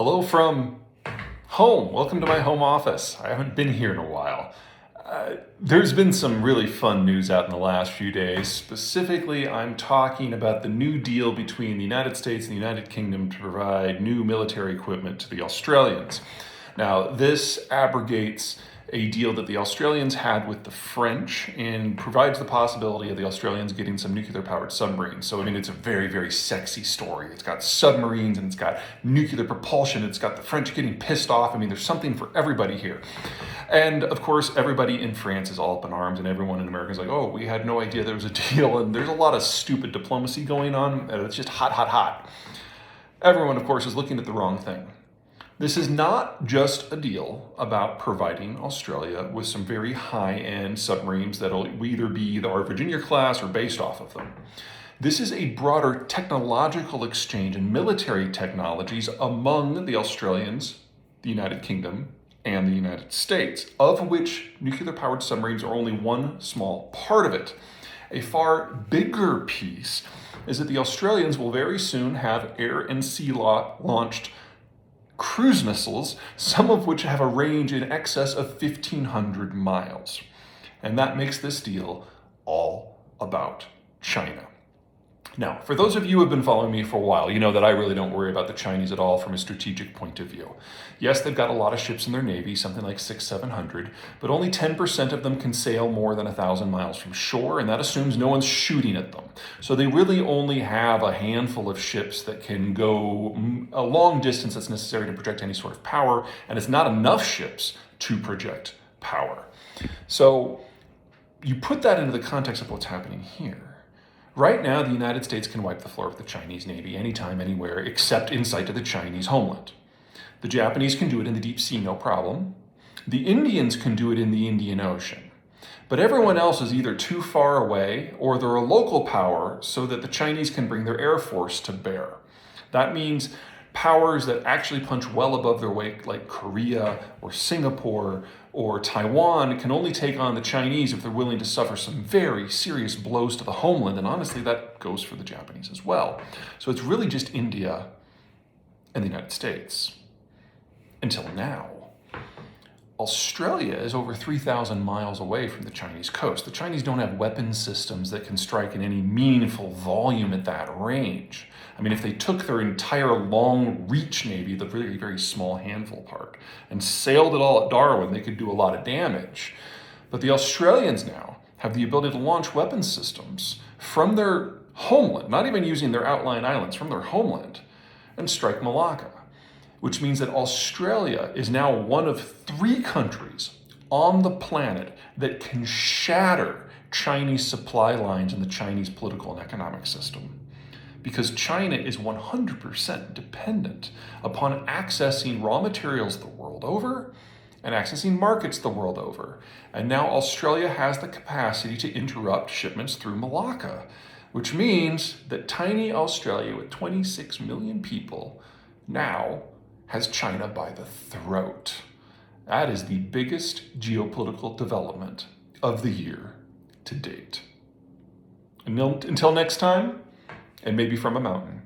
Hello from home. Welcome to my home office. I haven't been here in a while. There's been some really fun news out in the last few days. Specifically, I'm talking about the new deal between the United States and the United Kingdom to provide new military equipment to the Australians. Now, this abrogates a deal that the Australians had with the French and provides the possibility of the Australians getting some nuclear-powered submarines. So, it's a very, very sexy story. It's got submarines and it's got nuclear propulsion. It's got the French getting pissed off. There's something for everybody here. And of course, everybody in France is all up in arms, and everyone in America is like, oh, we had no idea there was a deal. And there's a lot of stupid diplomacy going on. And it's just hot, hot, hot. Everyone, of course, is looking at the wrong thing. This is not just a deal about providing Australia with some very high-end submarines that'll either be our Virginia class or based off of them. This is a broader technological exchange in military technologies among the Australians, the United Kingdom, and the United States, of which nuclear-powered submarines are only one small part of it. A far bigger piece is that the Australians will very soon have air and sea launched cruise missiles, some of which have a range in excess of 1,500 miles. And that makes this deal all about China. Now, for those of you who have been following me for a while, you know that I really don't worry about the Chinese at all from a strategic point of view. Yes, they've got a lot of ships in their navy, something like 600-700, but only 10% of them can sail more than 1,000 miles from shore, and that assumes no one's shooting at them. So they really only have a handful of ships that can go a long distance that's necessary to project any sort of power, and it's not enough ships to project power. So you put that into the context of what's happening here. Right now, the United States can wipe the floor with the Chinese Navy anytime, anywhere, except in sight of the Chinese homeland. The Japanese can do it in the deep sea, no problem. The Indians can do it in the Indian Ocean. But everyone else is either too far away or they're a local power so that the Chinese can bring their air force to bear. That means powers that actually punch well above their weight, like Korea or Singapore or Taiwan, can only take on the Chinese if they're willing to suffer some very serious blows to the homeland. And honestly, that goes for the Japanese as well. So it's really just India and the United States. Until now. Australia is over 3,000 miles away from the Chinese coast. The Chinese don't have weapon systems that can strike in any meaningful volume at that range. If they took their entire long-reach Navy, the very, very small handful part, and sailed it all at Darwin, they could do a lot of damage. But the Australians now have the ability to launch weapon systems from their homeland, not even using their outlying islands, from their homeland, and strike Malacca. Which means that Australia is now one of 3 countries on the planet that can shatter Chinese supply lines in the Chinese political and economic system. Because China is 100% dependent upon accessing raw materials the world over and accessing markets the world over. And now Australia has the capacity to interrupt shipments through Malacca, which means that tiny Australia with 26 million people now has China by the throat. That is the biggest geopolitical development of the year to date. Until next time, and maybe from a mountain.